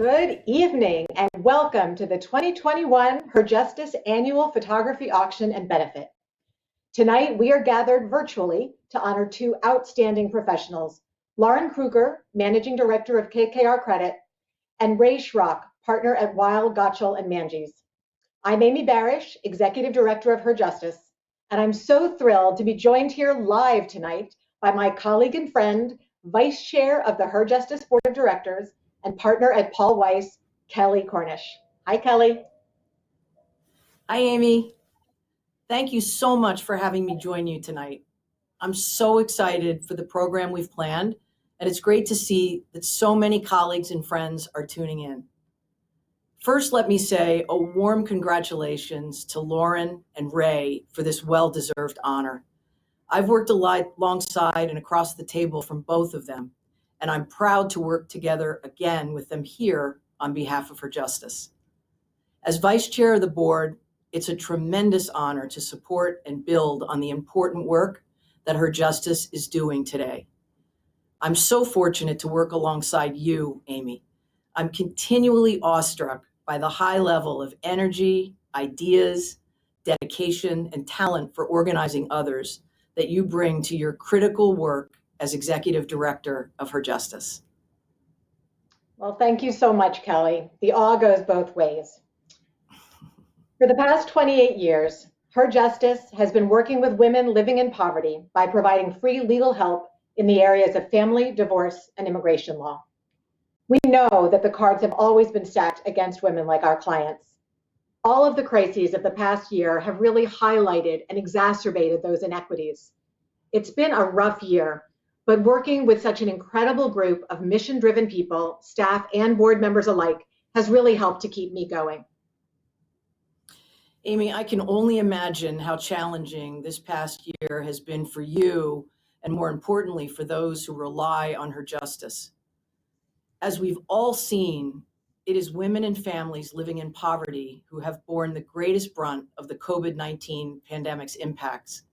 Good evening and welcome to the 2021 Her Justice Annual Photography Auction and Benefit. Tonight we are gathered virtually to honor two outstanding professionals, Lauren Krueger, Managing Director of KKR Credit, and Ray Schrock, Partner at Weil, Gotschall and Manges. I'm Amy Barish, Executive Director of Her Justice, and I'm so thrilled to be joined here live tonight by my colleague and friend, Vice Chair of the Her Justice Board of Directors, and partner at Paul Weiss, Kelly Cornish. Hi, Kelly. Hi, Amy. Thank you so much for having me join you tonight. I'm so excited for the program we've planned, and it's great to see that so many colleagues and friends are tuning in. First, let me say a warm congratulations to Lauren and Ray for this well-deserved honor. I've worked alongside and across the table from both of them, and I'm proud to work together again with them here on behalf of Her Justice. As Vice Chair of the Board, it's a tremendous honor to support and build on the important work that Her Justice is doing today. I'm so fortunate to work alongside you, Amy. I'm continually awestruck by the high level of energy, ideas, dedication, and talent for organizing others that you bring to your critical work as Executive Director of Her Justice. Well, thank you so much, Kelly. The awe goes both ways. For the past 28 years, Her Justice has been working with women living in poverty by providing free legal help in the areas of family, divorce, and immigration law. We know that the cards have always been stacked against women like our clients. All of the crises of the past year have really highlighted and exacerbated those inequities. It's been a rough year, but working with such an incredible group of mission-driven people, staff and board members alike, has really helped to keep me going. Amy, I can only imagine how challenging this past year has been for you, and more importantly, for those who rely on Her Justice. As we've all seen, it is women and families living in poverty who have borne the greatest brunt of the COVID-19 pandemic's impacts,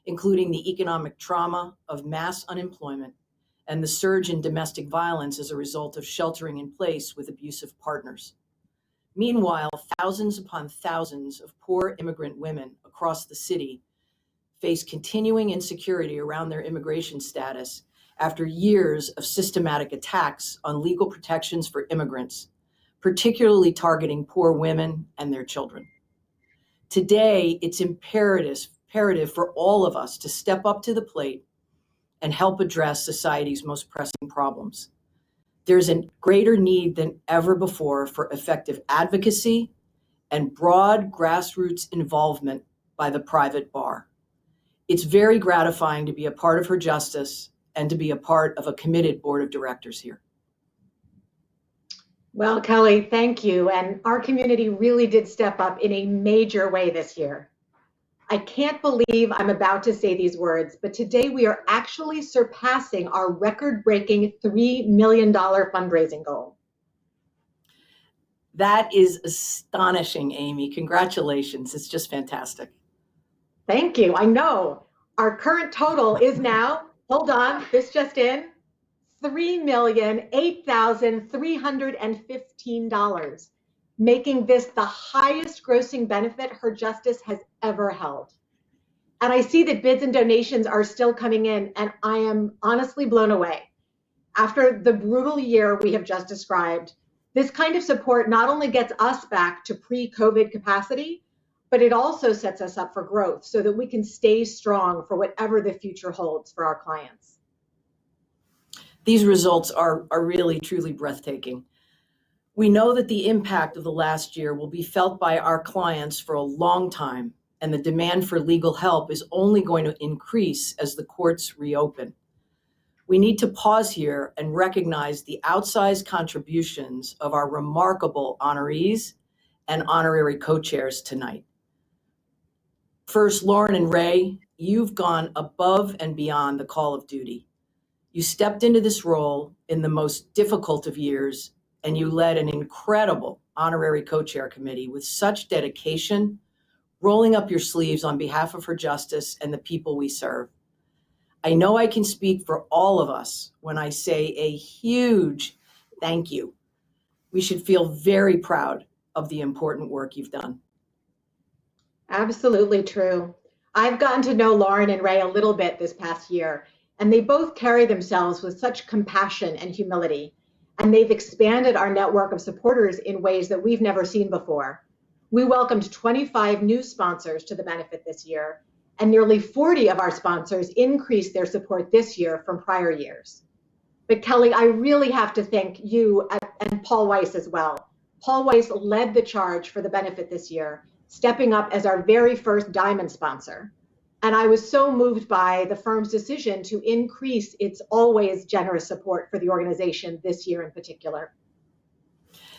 including the economic trauma of mass unemployment and the surge in domestic violence as a result of sheltering in place with abusive partners. Meanwhile, thousands upon thousands of poor immigrant women across the city face continuing insecurity around their immigration status after years of systematic attacks on legal protections for immigrants, particularly targeting poor women and their children. Today, it's imperative for all of us to step up to the plate and help address society's most pressing problems. There's a greater need than ever before for effective advocacy and broad grassroots involvement by the private bar. It's very gratifying to be a part of Her Justice and to be a part of a committed board of directors here. Well, Kelly, thank you. And our community really did step up in a major way this year. I can't believe I'm about to say these words, but today we are actually surpassing our record-breaking $3 million fundraising goal. That is astonishing, Amy. Congratulations. It's just fantastic. Thank you. I know. Our current total is now, hold on, this just in, $3,008,315, making this the highest grossing benefit Her Justice has ever held. And I see that bids and donations are still coming in, and I am honestly blown away. After the brutal year we have just described, this kind of support not only gets us back to pre-COVID capacity, but it also sets us up for growth so that we can stay strong for whatever the future holds for our clients. These results are really, truly breathtaking. We know that the impact of the last year will be felt by our clients for a long time, and the demand for legal help is only going to increase as the courts reopen. We need to pause here and recognize the outsized contributions of our remarkable honorees and honorary co-chairs tonight. First, Lauren and Ray, you've gone above and beyond the call of duty. You stepped into this role in the most difficult of years, and you led an incredible honorary co-chair committee with such dedication, rolling up your sleeves on behalf of Her Justice and the people we serve. I know I can speak for all of us when I say a huge thank you We should feel very proud of the important work you've done. Absolutely true. I've gotten to know Lauren and Ray a little bit this past year, and they both carry themselves with such compassion and humility. And they've expanded our network of supporters in ways that we've never seen before. We welcomed 25 new sponsors to the benefit this year, and nearly 40 of our sponsors increased their support this year from prior years. But Kelly, I really have to thank you and Paul Weiss as well. Paul Weiss led the charge for the benefit this year, stepping up as our very first diamond sponsor. And I was so moved by the firm's decision to increase its always generous support for the organization this year in particular.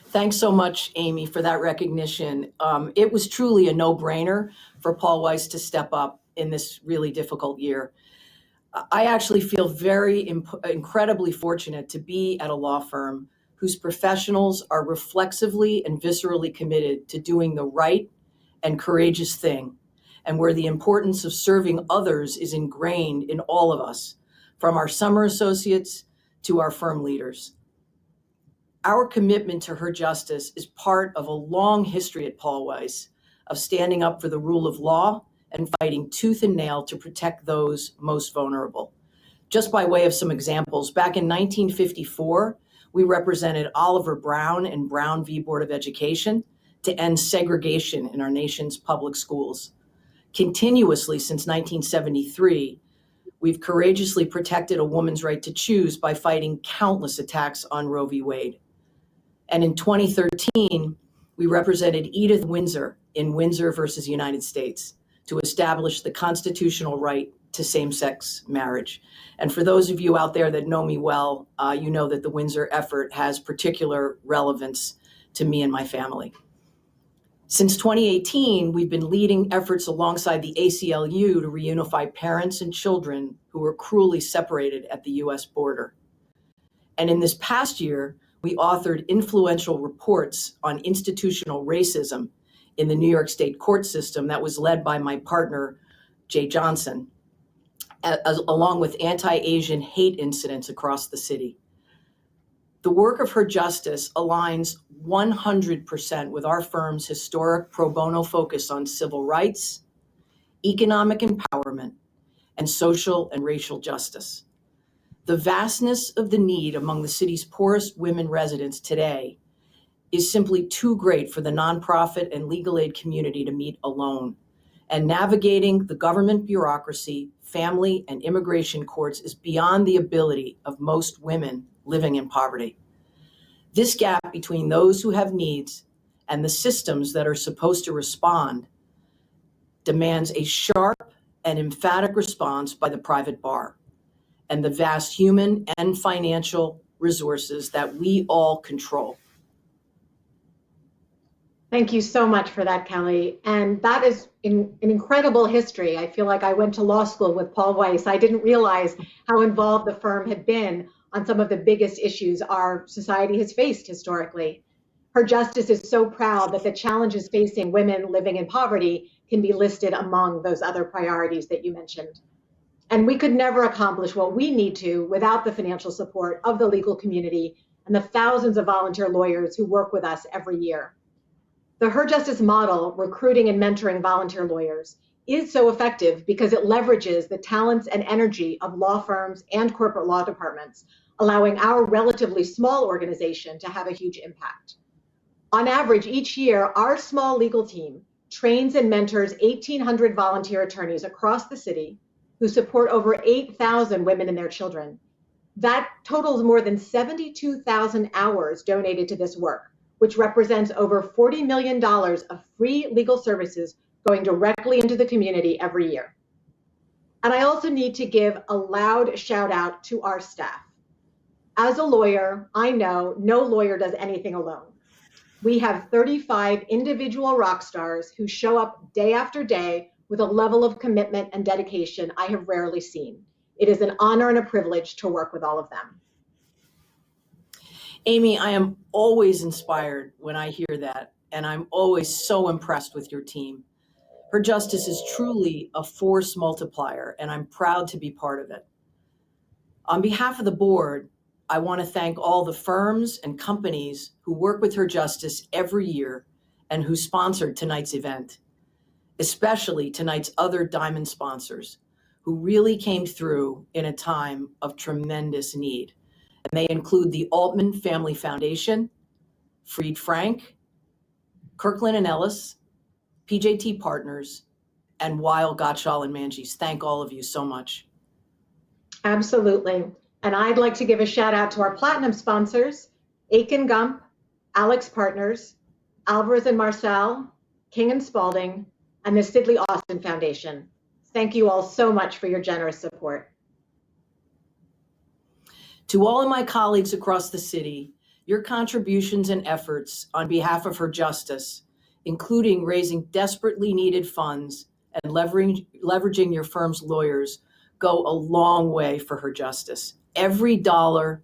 Thanks so much, Amy, for that recognition. It was truly a no-brainer for Paul Weiss to step up in this really difficult year. I actually feel incredibly fortunate to be at a law firm whose professionals are reflexively and viscerally committed to doing the right and courageous thing, and where the importance of serving others is ingrained in all of us, from our summer associates to our firm leaders. Our commitment to her justice is part of a long history at Paul Weiss of standing up for the rule of law and fighting tooth and nail to protect those most vulnerable. Just by way of some examples, back in 1954, we represented Oliver Brown and Brown v. Board of Education to end segregation in our nation's public schools. Continuously since 1973, we've courageously protected a woman's right to choose by fighting countless attacks on Roe v. Wade. And in 2013, we represented Edith Windsor in Windsor versus United States to establish the constitutional right to same-sex marriage. And for those of you out there that know me well, you know that the Windsor effort has particular relevance to me and my family. Since 2018, we've been leading efforts alongside the ACLU to reunify parents and children who were cruelly separated at the US border. And in this past year, we authored influential reports on institutional racism in the New York State court system that was led by my partner, Jay Johnson, along with anti-Asian hate incidents across the city. The work of Her Justice aligns 100% with our firm's historic pro bono focus on civil rights, economic empowerment, and social and racial justice. The vastness of the need among the city's poorest women residents today is simply too great for the nonprofit and legal aid community to meet alone. And navigating the government bureaucracy, family, and immigration courts is beyond the ability of most women living in poverty. This gap between those who have needs and the systems that are supposed to respond demands a sharp and emphatic response by the private bar and the vast human and financial resources that we all control. Thank you so much for that, Kelly. And that is an incredible history. I feel like I went to law school with Paul Weiss. I didn't realize how involved the firm had been on some of the biggest issues our society has faced historically. Her Justice is so proud that the challenges facing women living in poverty can be listed among those other priorities that you mentioned. And we could never accomplish what we need to without the financial support of the legal community and the thousands of volunteer lawyers who work with us every year. The Her Justice model, recruiting and mentoring volunteer lawyers, is so effective because it leverages the talents and energy of law firms and corporate law departments, allowing our relatively small organization to have a huge impact. On average, each year, our small legal team trains and mentors 1,800 volunteer attorneys across the city who support over 8,000 women and their children. That totals more than 72,000 hours donated to this work, which represents over $40 million of free legal services going directly into the community every year. And I also need to give a loud shout out to our staff. As a lawyer, I know no lawyer does anything alone. We have 35 individual rock stars who show up day after day with a level of commitment and dedication I have rarely seen. It is an honor and a privilege to work with all of them. Amy, I am always inspired when I hear that, and I'm always so impressed with your team. Her Justice is truly a force multiplier, and I'm proud to be part of it. On behalf of the board, I want to thank all the firms and companies who work with Her Justice every year and who sponsored tonight's event, especially tonight's other diamond sponsors who really came through in a time of tremendous need. And they include the Altman Family Foundation, Fried Frank, Kirkland and Ellis, PJT Partners, and Weil, Gottschall, and Manges. Thank all of you so much. Absolutely. And I'd like to give a shout out to our platinum sponsors, Aiken Gump, Alex Partners, Alvarez and Marcel, King and Spalding, and the Sidley Austin Foundation. Thank you all so much for your generous support. To all of my colleagues across the city, your contributions and efforts on behalf of Her Justice, including raising desperately needed funds and leveraging your firm's lawyers, go a long way for Her Justice. Every dollar,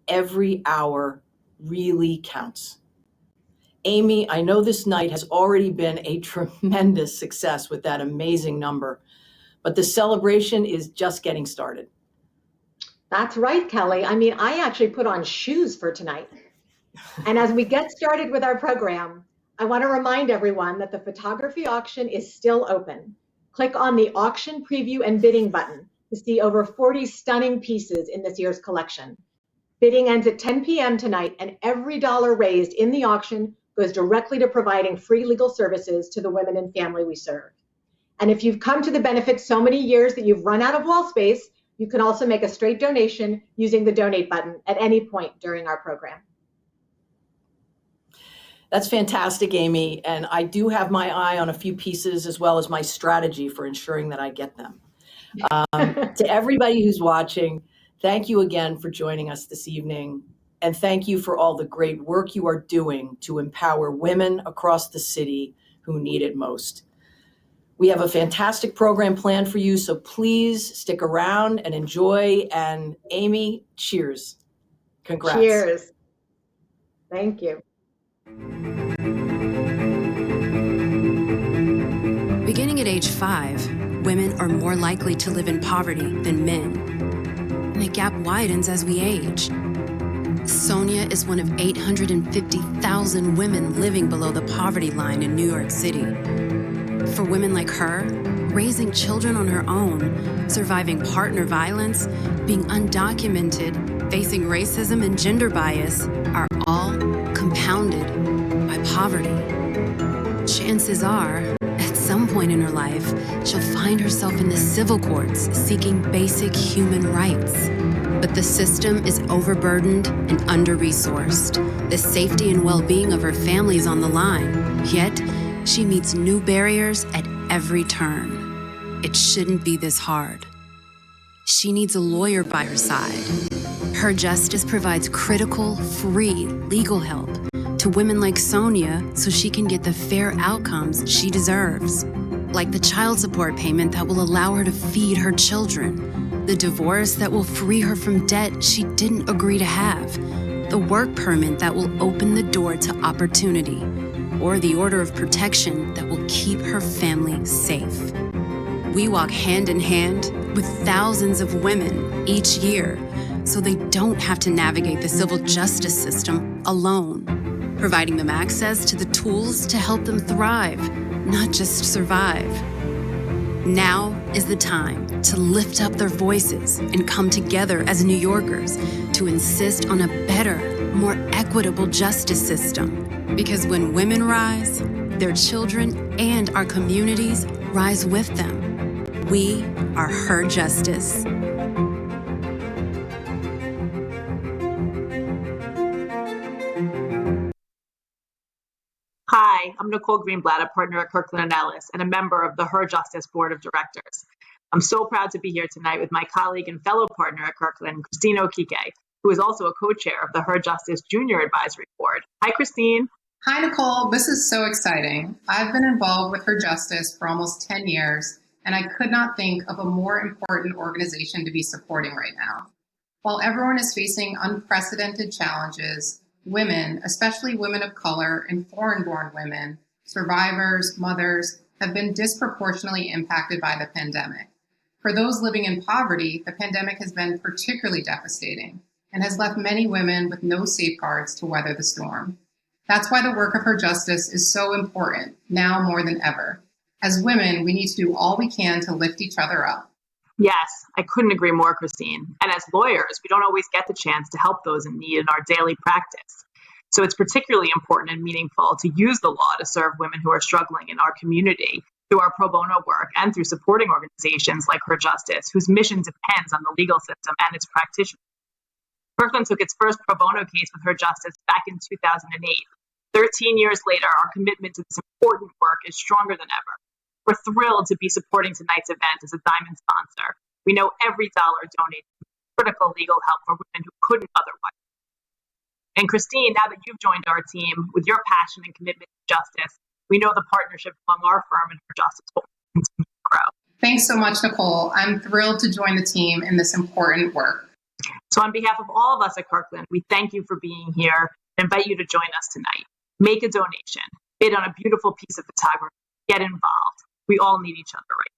every hour really counts. Amy, I know this night has already been a tremendous success with that amazing number, but the celebration is just getting started. That's right, Kelly. I mean, I actually put on shoes for tonight. And as we get started with our program, I want to remind everyone that the photography auction is still open. Click on the auction preview and bidding button to see over 40 stunning pieces in this year's collection. Bidding ends at 10 p.m. tonight, and every dollar raised in the auction goes directly to providing free legal services to the women and family we serve. And if you've come to the benefit so many years that you've run out of wall space, you can also make a straight donation using the donate button at any point during our program. That's fantastic, Amy. And I do have my eye on a few pieces as well as my strategy for ensuring that I get them. To everybody who's watching, thank you again for joining us this evening. And thank you for all the great work you are doing to empower women across the city who need it most. We have a fantastic program planned for you, so please stick around and enjoy. And Amy, cheers. Congrats. Cheers. Thank you. Beginning at age 5, women are more likely to live in poverty than men. And the gap widens as we age. Sonia is one of 850,000 women living below the poverty line in New York City. For women like her, raising children on her own, surviving partner violence, being undocumented, facing racism and gender bias are all compounded by poverty. Chances are, at some point in her life, she'll find herself in the civil courts seeking basic human rights. But the system is overburdened and under-resourced. The safety and well-being of her family is on the line, yet she meets new barriers at every turn. It shouldn't be this hard. She needs a lawyer by her side. Her Justice provides critical, free legal help to women like Sonia so she can get the fair outcomes she deserves, like the child support payment that will allow her to feed her children, the divorce that will free her from debt she didn't agree to have, the work permit that will open the door to opportunity, or the order of protection that will keep her family safe. We walk hand in hand with thousands of women each year so they don't have to navigate the civil justice system alone, providing them access to the tools to help them thrive, not just survive. Now is the time to lift up their voices and come together as New Yorkers to insist on a better, more equitable justice system. Because when women rise, their children and our communities rise with them. We are Her Justice. Hi, I'm Nicole Greenblatt, a partner at Kirkland & Ellis and a member of the Her Justice Board of Directors. I'm so proud to be here tonight with my colleague and fellow partner at Kirkland, Christine Okike, who is also a co-chair of the Her Justice Junior Advisory Board. Hi, Christine. Hi, Nicole. This is so exciting. I've been involved with Her Justice for almost 10 years, and I could not think of a more important organization to be supporting right now. While everyone is facing unprecedented challenges, women, especially women of color and foreign-born women, survivors, mothers, have been disproportionately impacted by the pandemic. For those living in poverty, the pandemic has been particularly devastating, and has left many women with no safeguards to weather the storm. That's why the work of Her Justice is so important, now more than ever. As women, we need to do all we can to lift each other up. Yes, I couldn't agree more, Christine. And as lawyers, we don't always get the chance to help those in need in our daily practice. So it's particularly important and meaningful to use the law to serve women who are struggling in our community through our pro bono work and through supporting organizations like Her Justice, whose mission depends on the legal system and its practitioners. Kirkland took its first pro bono case with Her Justice back in 2008. 13 years later, our commitment to this important work is stronger than ever. We're thrilled to be supporting tonight's event as a Diamond sponsor. We know every dollar donated is critical legal help for women who couldn't otherwise. And Christine, now that you've joined our team with your passion and commitment to justice, we know the partnership among our firm and Her Justice will continue to grow. Thanks so much, Nicole. I'm thrilled to join the team in this important work. So on behalf of all of us at Kirkland, we thank you for being here and invite you to join us tonight. Make a donation, bid on a beautiful piece of photography, get involved. We all need each other right.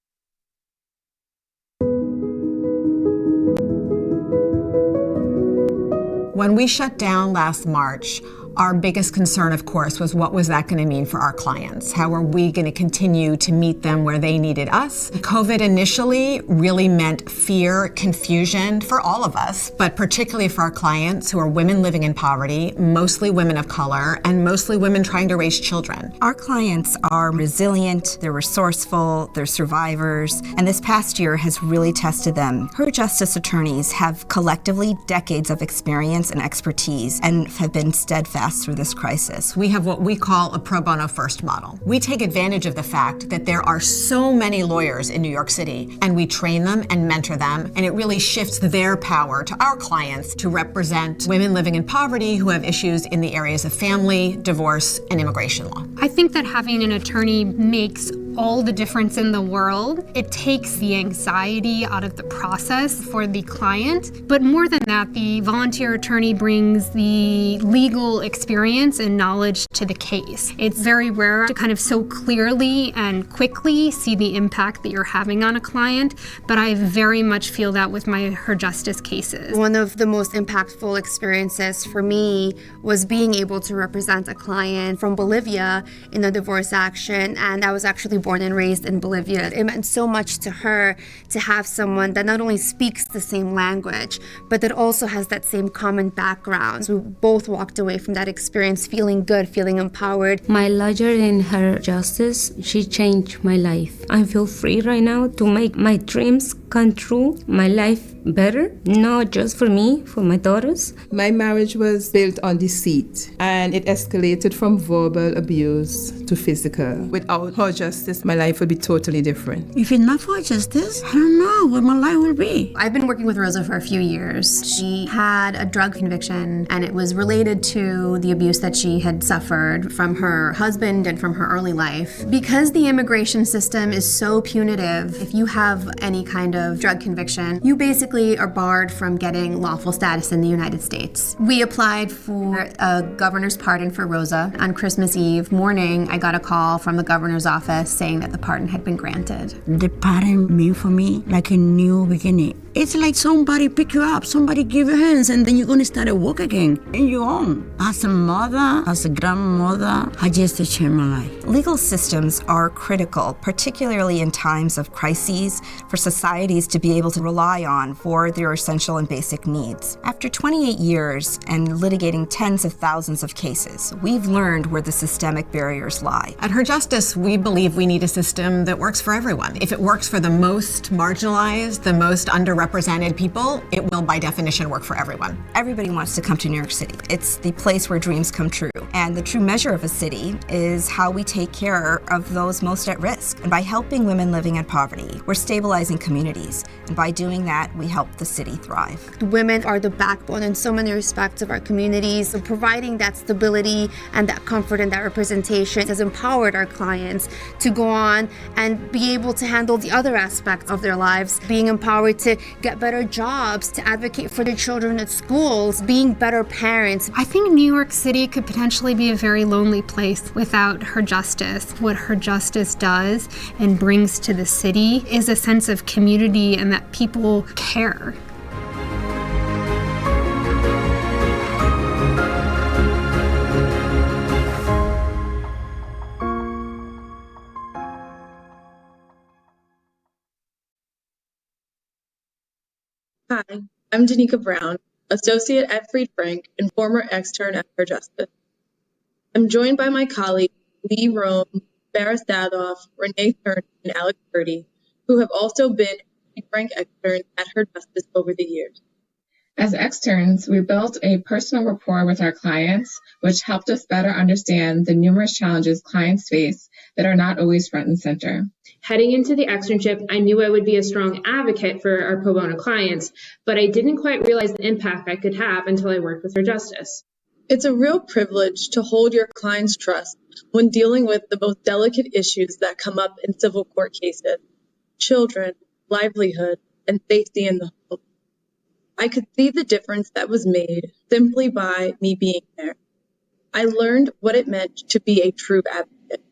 When we shut down last March, our biggest concern, of course, was what was that going to mean for our clients? How are we going to continue to meet them where they needed us? COVID initially really meant fear, confusion for all of us, but particularly for our clients who are women living in poverty, mostly women of color, and mostly women trying to raise children. Our clients are resilient, they're resourceful, they're survivors, and this past year has really tested them. Her Justice attorneys have collectively decades of experience and expertise and have been steadfast through this crisis. We have what we call a pro bono first model. We take advantage of the fact that there are so many lawyers in New York City, and we train them and mentor them, and it really shifts their power to our clients to represent women living in poverty who have issues in the areas of family, divorce, and immigration law. I think that having an attorney makes all the difference in the world. It takes the anxiety out of the process for the client. But more than that, the volunteer attorney brings the legal experience and knowledge to the case. It's very rare to kind of so clearly and quickly see the impact that you're having on a client, but I very much feel that with my Her Justice cases. One of the most impactful experiences for me was being able to represent a client from Bolivia in a divorce action, and I was actually born and raised in Bolivia. It meant so much to her to have someone that not only speaks the same language, but that also has that same common background. So we both walked away from that experience feeling good, feeling empowered. My lawyer in Her Justice, she changed my life. I feel free right now to make my dreams come true, my life better, not just for me, for my daughters. My marriage was built on deceit, and it escalated from verbal abuse to physical. Without Her Justice, my life would be totally different. If it's not for justice, I don't know what my life will be. I've been working with Rosa for a few years. She had a drug conviction, and it was related to the abuse that she had suffered from her husband and from her early life. Because the immigration system is so punitive, if you have any kind of drug conviction, you basically are barred from getting lawful status in the United States. We applied for a governor's pardon for Rosa. On Christmas Eve morning, I got a call from the governor's office saying that the pardon had been granted. The pardon meant for me like a new beginning. It's like somebody pick you up, somebody give you hands, and then you're going to start to walk again on your own. As a mother, as a grandmother, I just changed my life. Legal systems are critical, particularly in times of crises, for societies to be able to rely on for their essential and basic needs. After 28 years and litigating tens of thousands of cases, we've learned where the systemic barriers lie. At Her Justice, we believe we need a system that works for everyone. If it works for the most marginalized, the most underrepresented people, it will by definition work for everyone. Everybody wants to come to New York City. It's the place where dreams come true. And the true measure of a city is how we take care of those most at risk. And by helping women living in poverty, we're stabilizing communities. And by doing that, we help the city thrive. Women are the backbone in so many respects of our communities. So providing that stability and that comfort and that representation has empowered our clients to go on and be able to handle the other aspects of their lives, being empowered to get better jobs, to advocate for their children at schools, being better parents. I think New York City could potentially be a very lonely place without Her Justice. What Her Justice does and brings to the city is a sense of community and that people care. Hi, I'm Danica Brown, associate at Fried Frank and former extern at Her Justice. I'm joined by my colleagues Lee Rome, Farah Stadoff, Renee Turner, and Alex Purdy, who have also been Fried Frank externs at Her Justice over the years. As externs, we built a personal rapport with our clients, which helped us better understand the numerous challenges clients face that are not always front and center. Heading into the externship, I knew I would be a strong advocate for our pro bono clients, but I didn't quite realize the impact I could have until I worked with Her Justice. It's a real privilege to hold your client's trust when dealing with the most delicate issues that come up in civil court cases: children, livelihood, and safety in the home. I could see the difference that was made simply by me being there. I learned what it meant to be a true advocate.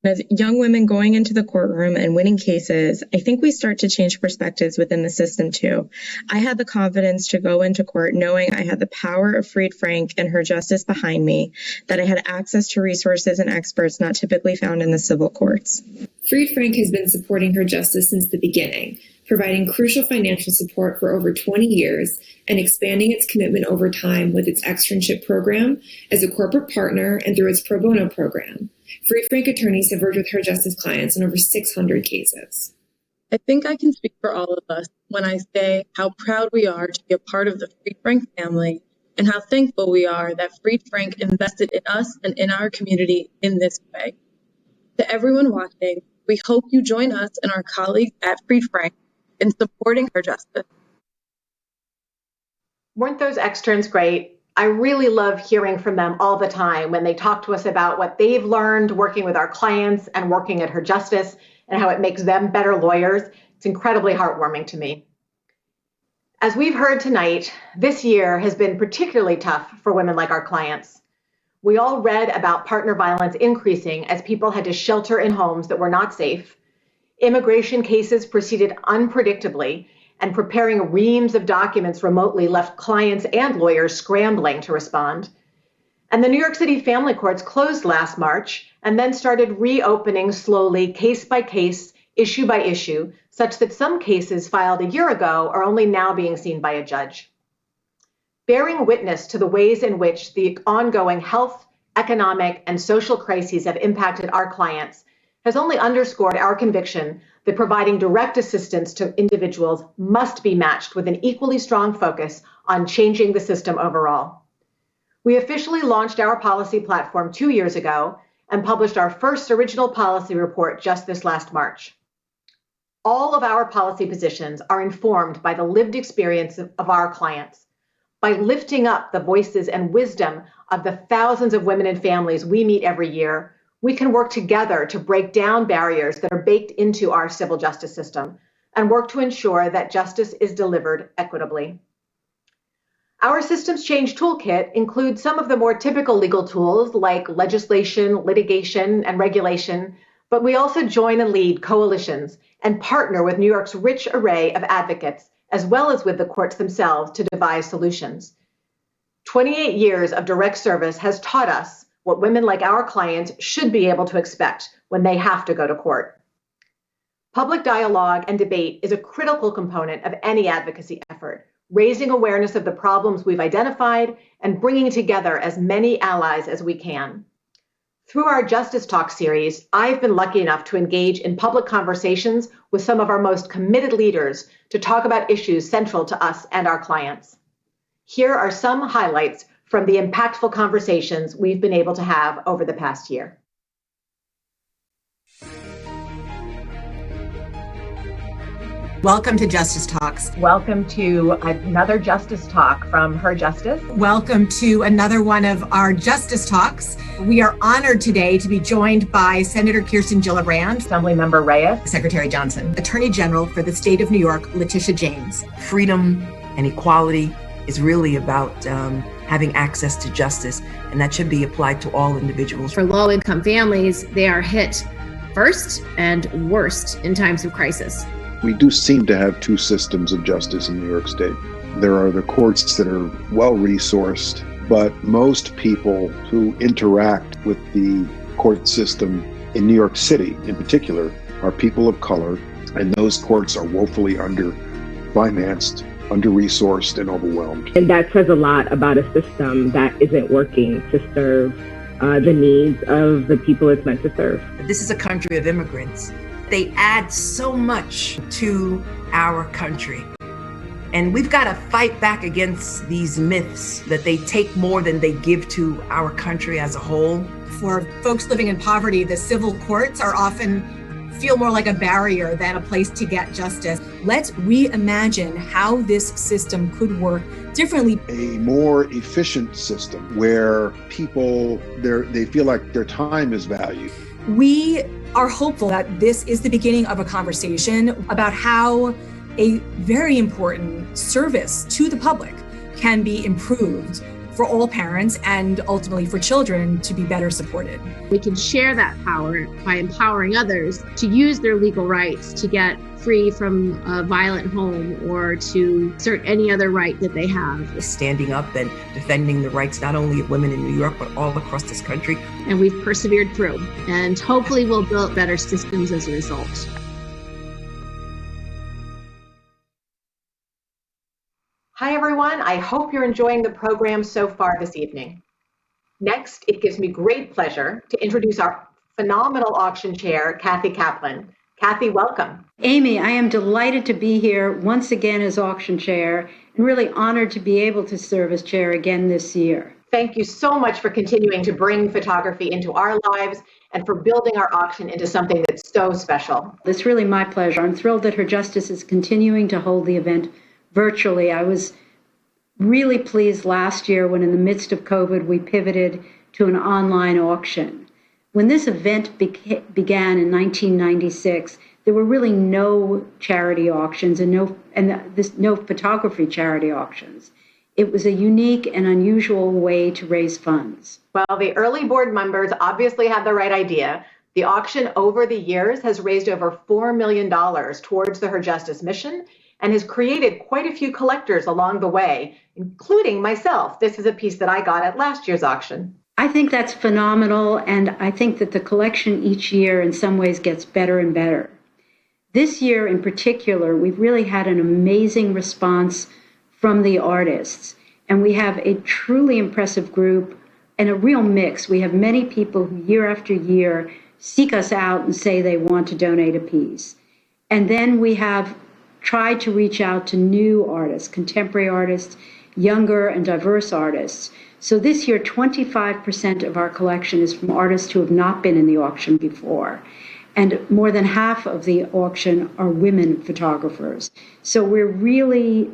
As young women going into the courtroom and winning cases, I think we start to change perspectives within the system too. I had the confidence to go into court knowing I had the power of Fried Frank and Her Justice behind me, that I had access to resources and experts not typically found in the civil courts. Fried Frank has been supporting Her Justice since the beginning, providing crucial financial support for over 20 years and expanding its commitment over time with its externship program, as a corporate partner, and through its pro bono program. Fried Frank attorneys have worked with Her Justice clients in over 600 cases. I think I can speak for all of us when I say how proud we are to be a part of the Fried Frank family, and how thankful we are that Fried Frank invested in us and in our community in this way. To everyone watching, we hope you join us and our colleagues at Fried Frank in supporting Her Justice. Weren't those externs great? I really love hearing from them all the time when they talk to us about what they've learned working with our clients and working at Her Justice and how it makes them better lawyers. It's incredibly heartwarming to me. As we've heard tonight, this year has been particularly tough for women like our clients. We all read about partner violence increasing as people had to shelter in homes that were not safe. Immigration cases proceeded unpredictably, and preparing reams of documents remotely left clients and lawyers scrambling to respond. And the New York City family courts closed last March and then started reopening slowly, case by case, issue by issue, such that some cases filed a year ago are only now being seen by a judge. Bearing witness to the ways in which the ongoing health, economic, and social crises have impacted our clients has only underscored our conviction that providing direct assistance to individuals must be matched with an equally strong focus on changing the system overall. We officially launched our policy platform 2 years ago and published our first original policy report just this last March. All of our policy positions are informed by the lived experience of our clients. By lifting up the voices and wisdom of the thousands of women and families we meet every year, we can work together to break down barriers that are baked into our civil justice system and work to ensure that justice is delivered equitably. Our Systems Change Toolkit includes some of the more typical legal tools like legislation, litigation, and regulation, but we also join and lead coalitions and partner with New York's rich array of advocates, as well as with the courts themselves, to devise solutions. 28 years of direct service has taught us what women like our clients should be able to expect when they have to go to court. Public dialogue and debate is a critical component of any advocacy effort, raising awareness of the problems we've identified and bringing together as many allies as we can. Through our Justice Talk series, I've been lucky enough to engage in public conversations with some of our most committed leaders to talk about issues central to us and our clients. Here are some highlights from the impactful conversations we've been able to have over the past year. Welcome to Justice Talks. Welcome to another Justice Talk from Her Justice. Welcome to another one of our Justice Talks. We are honored today to be joined by Senator Kirsten Gillibrand, Assemblymember Reyes, Secretary Johnson, Attorney General for the State of New York, Letitia James. Freedom and equality is really about having access to justice, and that should be applied to all individuals. For low-income families, they are hit first and worst in times of crisis. We do seem to have two systems of justice in New York State. There are the courts that are well-resourced, but most people who interact with the court system in New York City in particular are people of color, and those courts are woefully underfinanced under-resourced and overwhelmed. And that says a lot about a system that isn't working to serve the needs of the people it's meant to serve. This is a country of immigrants. They add so much to our country. And we've got to fight back against these myths that they take more than they give to our country as a whole. For folks living in poverty, the civil courts are often feel more like a barrier than a place to get justice. Let's reimagine how this system could work differently. A more efficient system where people, they feel like their time is valued. We are hopeful that this is the beginning of a conversation about how a very important service to the public can be improved for all parents and ultimately for children to be better supported. We can share that power by empowering others to use their legal rights to get free from a violent home or to assert any other right that they have. Standing up and defending the rights not only of women in New York, but all across this country. And we've persevered through, and hopefully we'll build better systems as a result. Hi, everyone. I hope you're enjoying the program so far this evening. Next, it gives me great pleasure to introduce our phenomenal auction chair, Kathy Kaplan. Kathy, welcome. Amy, I am delighted to be here once again as auction chair and really honored to be able to serve as chair again this year. Thank you so much for continuing to bring photography into our lives and for building our auction into something that's so special. It's really my pleasure. I'm thrilled that Her Justice is continuing to hold the event virtually. I was really pleased last year when in the midst of COVID, we pivoted to an online auction. When this event began in 1996, there were really no charity auctions and no photography charity auctions. It was a unique and unusual way to raise funds. Well, the early board members obviously had the right idea. The auction over the years has raised over $4 million towards the Her Justice mission and has created quite a few collectors along the way, including myself. This is a piece that I got at last year's auction. I think that's phenomenal, and I think that the collection each year in some ways gets better and better. This year in particular, we've really had an amazing response from the artists, and we have a truly impressive group and a real mix. We have many people who year after year seek us out and say they want to donate a piece. And then we have tried to reach out to new artists, contemporary artists, younger and diverse artists. So this year, 25% of our collection is from artists who have not been in the auction before. And more than half of the auction are women photographers. So we're really,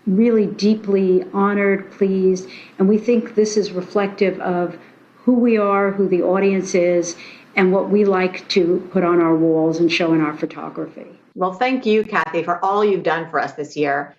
really deeply honored, pleased, and we think this is reflective of who we are, who the audience is, and what we like to put on our walls and show in our photography. Well, thank you, Kathy, for all you've done for us this year.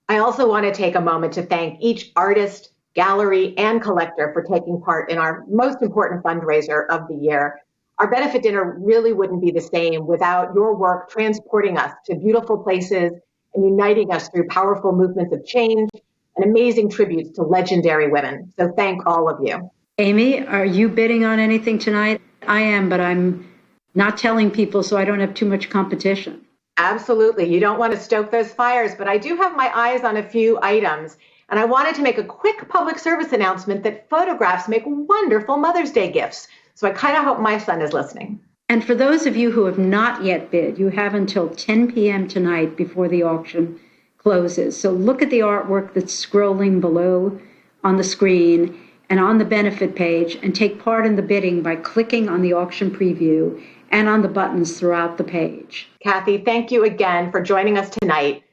I also want to take a moment to thank each artist, gallery, and collector for taking part in our most important fundraiser of the year. Our benefit dinner really wouldn't be the same without your work transporting us to beautiful places and uniting us through powerful movements of change and amazing tributes to legendary women. So thank all of you. Amy, are you bidding on anything tonight? I am, but I'm not telling people so I don't have too much competition. Absolutely. You don't want to stoke those fires, but I do have my eyes on a few items. And I wanted to make a quick public service announcement that photographs make wonderful Mother's Day gifts. So I kind of hope my son is listening. And for those of you who have not yet bid, you have until 10 p.m. tonight before the auction closes. So look at the artwork that's scrolling below on the screen and on the benefit page and take part in the bidding by clicking on the auction preview and on the buttons throughout the page. Kathy, thank you again for joining us tonight.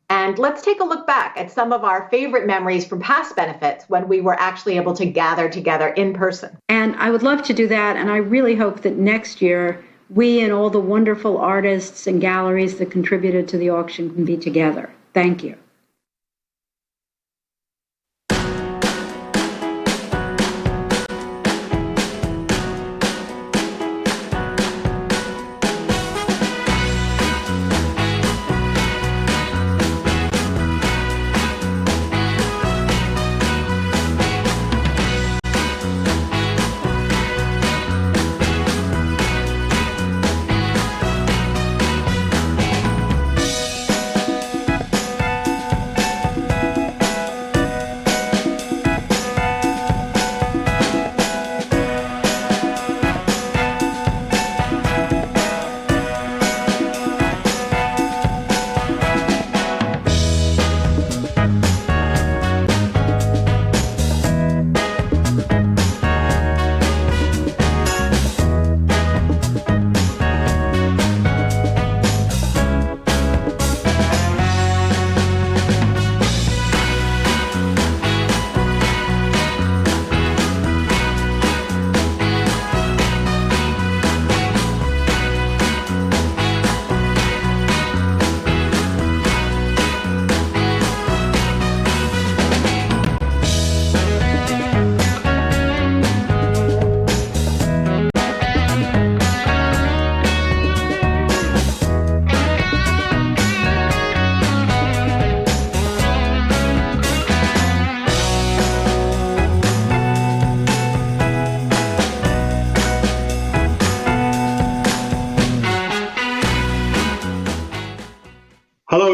And let's take a look back at some of our favorite memories from past benefits when we were actually able to gather together in person. And I would love to do that. And I really hope that next year, we and all the wonderful artists and galleries that contributed to the auction can be together. Thank you.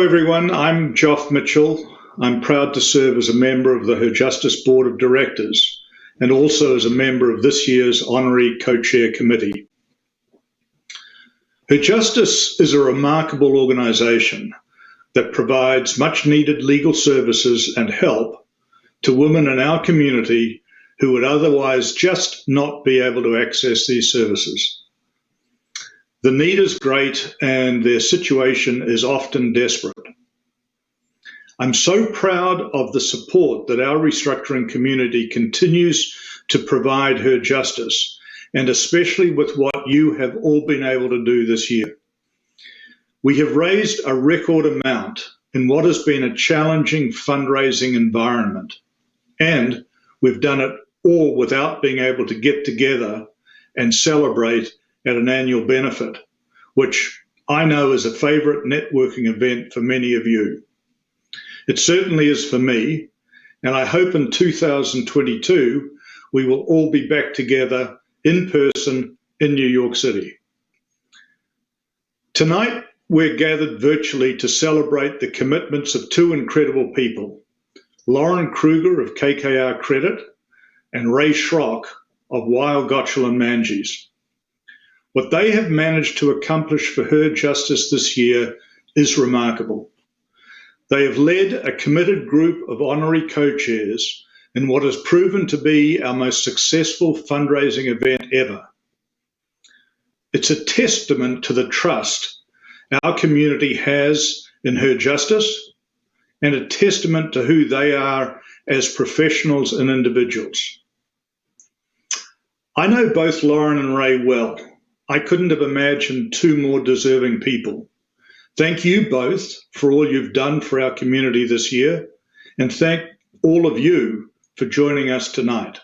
everyone. I'm Joff Mitchell. I'm proud to serve as a member of the Her Justice Board of Directors and also as a member of this year's Honorary Co-Chair Committee. Her Justice is a remarkable organisation that provides much-needed legal services and help to women in our community who would otherwise just not be able to access these services. The need is great and their situation is often desperate. I'm so proud of the support that our restructuring community continues to provide Her Justice, and especially with what you have all been able to do this year. We have raised a record amount in what has been a challenging fundraising environment, and we've done it all without being able to get together and celebrate at an annual benefit, which I know is a favourite networking event for many of you. It certainly is for me, and I hope in 2022 we will all be back together in person in New York City. Tonight, we're gathered virtually to celebrate the commitments of two incredible people, Lauren Krueger of KKR Credit and Ray Schrock of Weil, Gotshal and Manges. What they have managed to accomplish for Her Justice this year is remarkable. They have led a committed group of honorary co-chairs in what has proven to be our most successful fundraising event ever. It's a testament to the trust our community has in Her Justice and a testament to who they are as professionals and individuals. I know both Lauren and Ray well. I couldn't have imagined two more deserving people. Thank you both for all you've done for our community this year, and thank all of you for joining us tonight.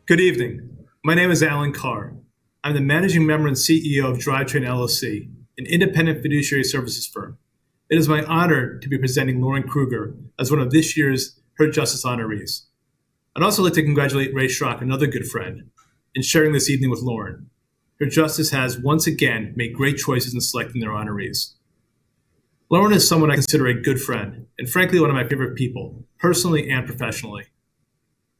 Good evening. My name is Alan Carr. I'm the managing member and CEO of Drivetrain LLC, an independent fiduciary services firm. It is my honor to be presenting Lauren Krueger as one of this year's Her Justice honorees. I'd also like to congratulate Ray Schrock, another good friend, in sharing this evening with Lauren. Her Justice has once again made great choices in selecting their honorees. Lauren is someone I consider a good friend, and frankly one of my favorite people, personally and professionally.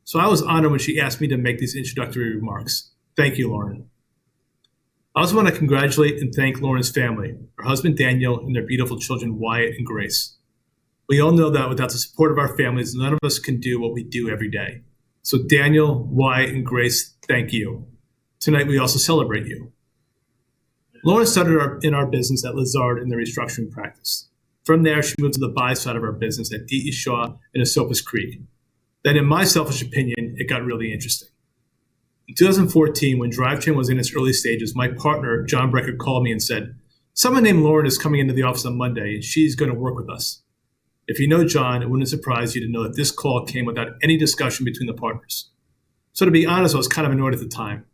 So I was honored when she asked me to make these introductory remarks. Thank you, Lauren. I also want to congratulate and thank Lauren's family, her husband Daniel, and their beautiful children Wyatt and Grace. We all know that without the support of our families, none of us can do what we do every day. So Daniel, Wyatt, and Grace, thank you. Tonight we also celebrate you. Lauren started in our business at Lazard in the restructuring practice. From there, she moved to the buy side of our business at D.E. Shaw and Esopus Creek. Then, in my selfish opinion, it got really interesting. In 2014, when Drivetrain was in its early stages, my partner, John Brecker, called me and said, "Someone named Lauren is coming into the office on Monday, and she's going to work with us." If you know John, it wouldn't surprise you to know that this call came without any discussion between the partners. So to be honest, I was kind of annoyed at the time.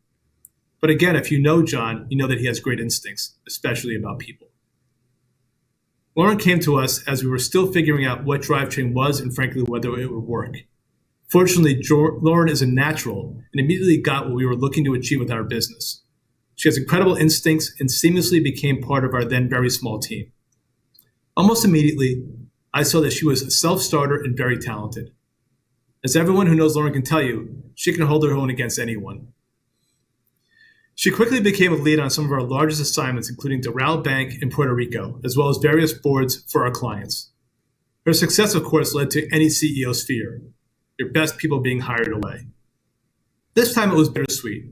But again, if you know John, you know that he has great instincts, especially about people. Lauren came to us as we were still figuring out what Drivetrain was and frankly whether it would work. Fortunately, Lauren is a natural and immediately got what we were looking to achieve with our business. She has incredible instincts and seamlessly became part of our then very small team. Almost immediately, I saw that she was a self-starter and very talented. As everyone who knows Lauren can tell you, she can hold her own against anyone. She quickly became a lead on some of our largest assignments, including Doral Bank in Puerto Rico, as well as various boards for our clients. Her success, of course, led to any CEO's fear. Your best people being hired away. This time it was bittersweet.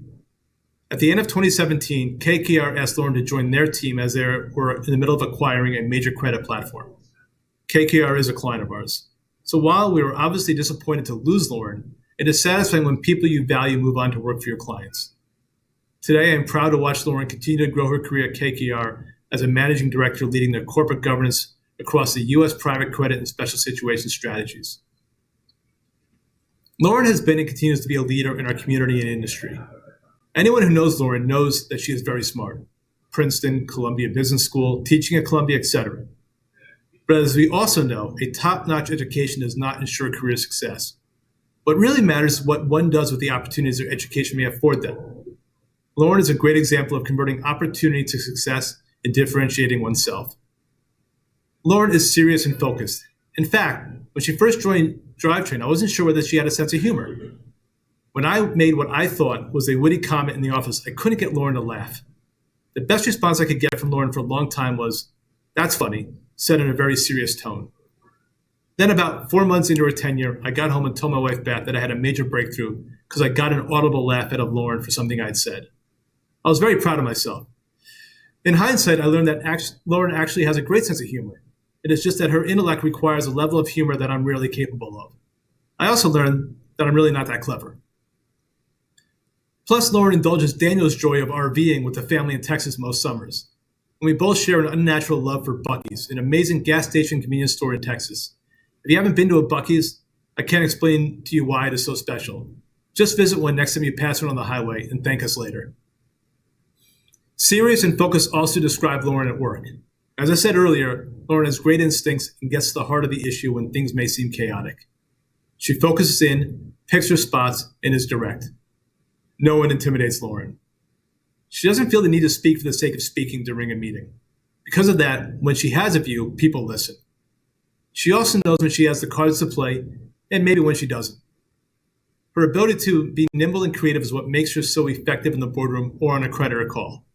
At the end of 2017, KKR asked Lauren to join their team as they were in the middle of acquiring a major credit platform. KKR is a client of ours. So while we were obviously disappointed to lose Lauren, it is satisfying when people you value move on to work for your clients. Today, I'm proud to watch Lauren continue to grow her career at KKR as a managing director leading their corporate governance across the U.S. private credit and special situation strategies. Lauren has been and continues to be a leader in our community and industry. Anyone who knows Lauren knows that she is very smart. Princeton, Columbia Business School, teaching at Columbia, etc. But as we also know, a top-notch education does not ensure career success. What really matters is what one does with the opportunities their education may afford them. Lauren is a great example of converting opportunity to success and differentiating oneself. Lauren is serious and focused. In fact, when she first joined Drivetrain, I wasn't sure whether she had a sense of humor. When I made what I thought was a witty comment in the office, I couldn't get Lauren to laugh. The best response I could get from Lauren for a long time was, "That's funny," said in a very serious tone. Then about 4 months into her tenure, I got home and told my wife, Beth, that I had a major breakthrough because I got an audible laugh out of Lauren for something I'd said. I was very proud of myself. In hindsight, I learned that Lauren actually has a great sense of humor. It is just that her intellect requires a level of humor that I'm rarely capable of. I also learned that I'm really not that clever. Plus, Lauren indulges Daniel's joy of RVing with the family in Texas most summers. And we both share an unnatural love for Buc-ee's, an amazing gas station convenience store in Texas. If you haven't been to a Buc-ee's, I can't explain to you why it is so special. Just visit one next time you pass one on the highway and thank us later. Serious and focused also describe Lauren at work. As I said earlier, Lauren has great instincts and gets to the heart of the issue when things may seem chaotic. She focuses in, picks her spots, and is direct. No one intimidates Lauren. She doesn't feel the need to speak for the sake of speaking during a meeting. Because of that, when she has a view, people listen. She also knows when she has the cards to play, and maybe when she doesn't. Her ability to be nimble and creative is what makes her so effective in the boardroom or on a creditor call.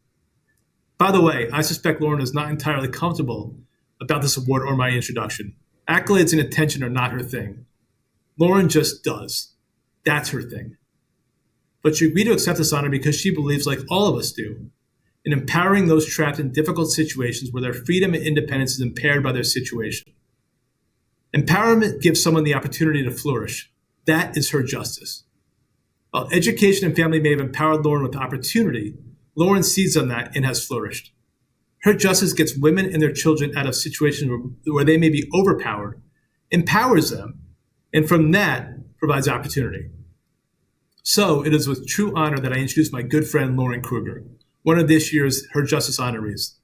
By the way, I suspect Lauren is not entirely comfortable about this award or my introduction. Accolades and attention are not her thing. Lauren just does. That's her thing. But she agreed to accept this honor because she believes, like all of us do, in empowering those trapped in difficult situations where their freedom and independence is impaired by their situation. Empowerment gives someone the opportunity to flourish. That is her justice. While education and family may have empowered Lauren with opportunity, Lauren seized on that and has flourished. Her justice gets women and their children out of situations where they may be overpowered, empowers them, and from that provides opportunity. So it is with true honor that I introduce my good friend Lauren Krueger, one of this year's Her Justice honorees.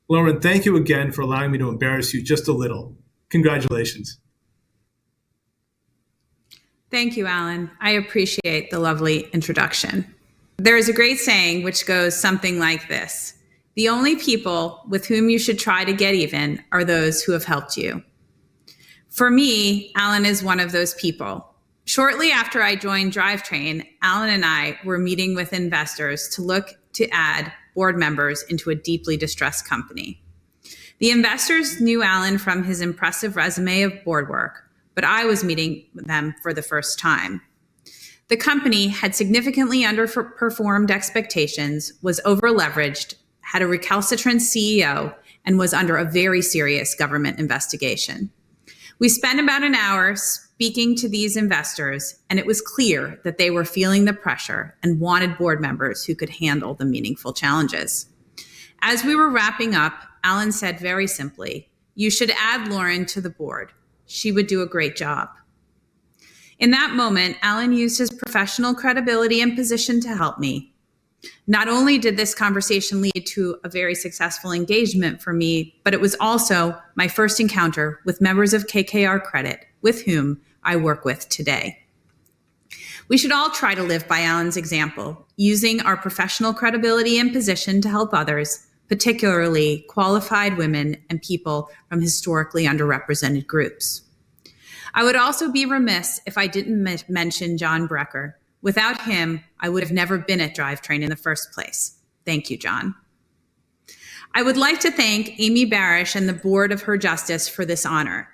Lauren, thank you again for allowing me to embarrass you just a little. Congratulations. Thank you, Alan. I appreciate the lovely introduction. There is a great saying which goes something like this: the only people with whom you should try to get even are those who have helped you. For me, Alan is one of those people. Shortly after I joined Drivetrain, Alan and I were meeting with investors to look to add board members into a deeply distressed company. The investors knew Alan from his impressive resume of board work, but I was meeting with them for the first time. The company had significantly underperformed expectations, was over-leveraged, had a recalcitrant CEO, and was under a very serious government investigation. We spent about an hour speaking to these investors, and it was clear that they were feeling the pressure and wanted board members who could handle the meaningful challenges. As we were wrapping up, Alan said very simply, "You should add Lauren to the board. She would do a great job." In that moment, Alan used his professional credibility and position to help me. Not only did this conversation lead to a very successful engagement for me, but it was also my first encounter with members of KKR Credit, with whom I work with today. We should all try to live by Alan's example, using our professional credibility and position to help others, particularly qualified women and people from historically underrepresented groups. I would also be remiss if I didn't mention John Brecker. Without him, I would have never been at Drivetrain in the first place. Thank you, John. I would like to thank Amy Barish and the board of Her Justice for this honor.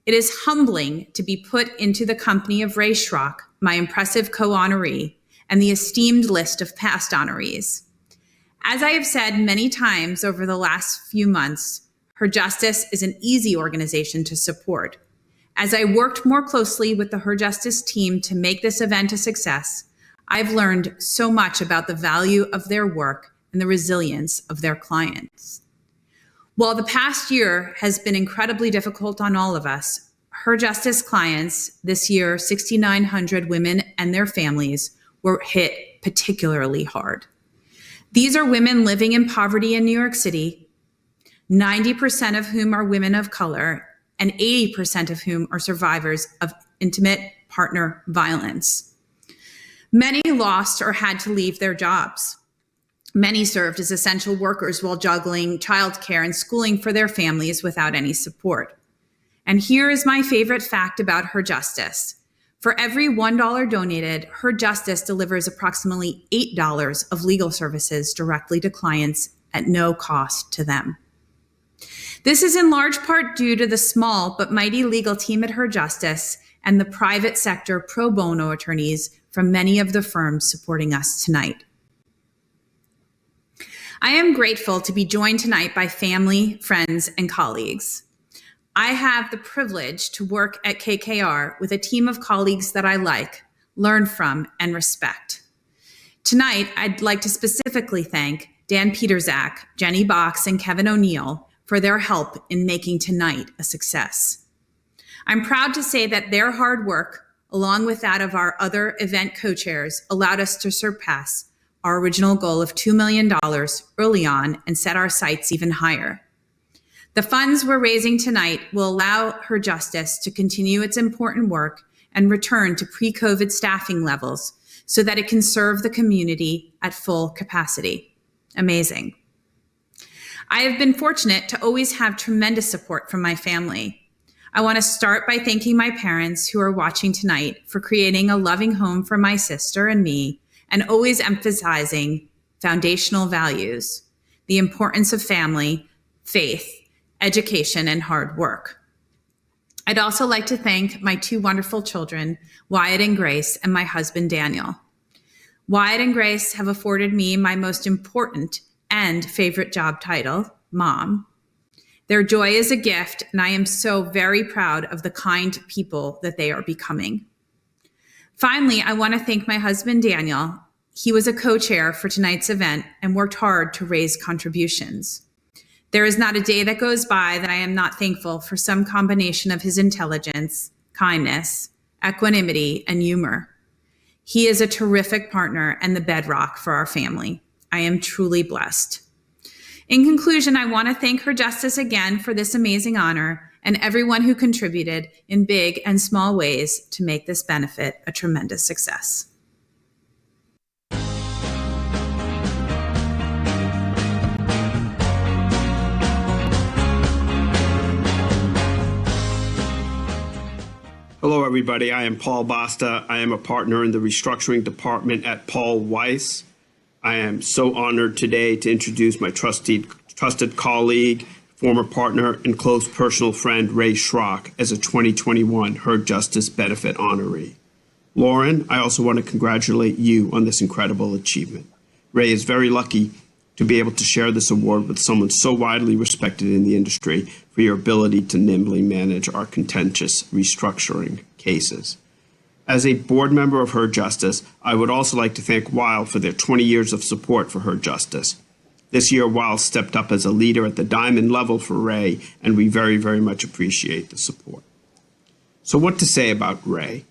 It is humbling to be put into the company of Ray Schrock, my impressive co-honoree, and the esteemed list of past honorees. As I have said many times over the last few months, Her Justice is an easy organization to support. As I worked more closely with the Her Justice team to make this event a success, I've learned so much about the value of their work and the resilience of their clients. While the past year has been incredibly difficult on all of us, Her Justice clients, this year 6,900 women and their families, were hit particularly hard. These are women living in poverty in New York City, 90% of whom are women of color, and 80% of whom are survivors of intimate partner violence. Many lost or had to leave their jobs. Many served as essential workers while juggling childcare and schooling for their families without any support. And here is my favorite fact about Her Justice. For every $1 donated, Her Justice delivers approximately $8 of legal services directly to clients at no cost to them. This is in large part due to the small but mighty legal team at Her Justice and the private sector pro bono attorneys from many of the firms supporting us tonight. I am grateful to be joined tonight by family, friends, and colleagues. I have the privilege to work at KKR with a team of colleagues that I like, learn from, and respect. Tonight, I'd like to specifically thank Dan Peterzak, Jenny Box, and Kevin O'Neill for their help in making tonight a success. I'm proud to say that their hard work, along with that of our other event co-chairs, allowed us to surpass our original goal of $2 million early on and set our sights even higher. The funds we're raising tonight will allow Her Justice to continue its important work and return to pre-COVID staffing levels so that it can serve the community at full capacity. Amazing. I have been fortunate to always have tremendous support from my family. I want to start by thanking my parents who are watching tonight for creating a loving home for my sister and me and always emphasizing foundational values, the importance of family, faith, education, and hard work. I'd also like to thank my two wonderful children, Wyatt and Grace, and my husband, Daniel. Wyatt and Grace have afforded me my most important and favorite job title, Mom. Their joy is a gift, and I am so very proud of the kind people that they are becoming. Finally, I want to thank my husband, Daniel. He was a co-chair for tonight's event and worked hard to raise contributions. There is not a day that goes by that I am not thankful for some combination of his intelligence, kindness, equanimity, and humor. He is a terrific partner and the bedrock for our family. I am truly blessed. In conclusion, I want to thank Her Justice again for this amazing honor and everyone who contributed in big and small ways to make this benefit a tremendous success. Hello, everybody. I am Paul Basta. I am a partner in the restructuring department at Paul Weiss. I am so honored today to introduce my trusted colleague, former partner, and close personal friend, Ray Schrock, as a 2021 Her Justice Benefit honoree. Lauren, I also want to congratulate you on this incredible achievement. Ray is very lucky to be able to share this award with someone so widely respected in the industry for your ability to nimbly manage our contentious restructuring cases. As a board member of Her Justice, I would also like to thank Weil for their 20 years of support for Her Justice. This year, Weil stepped up as a leader at the diamond level for Ray, and we very, very much appreciate the support. So what to say about Ray?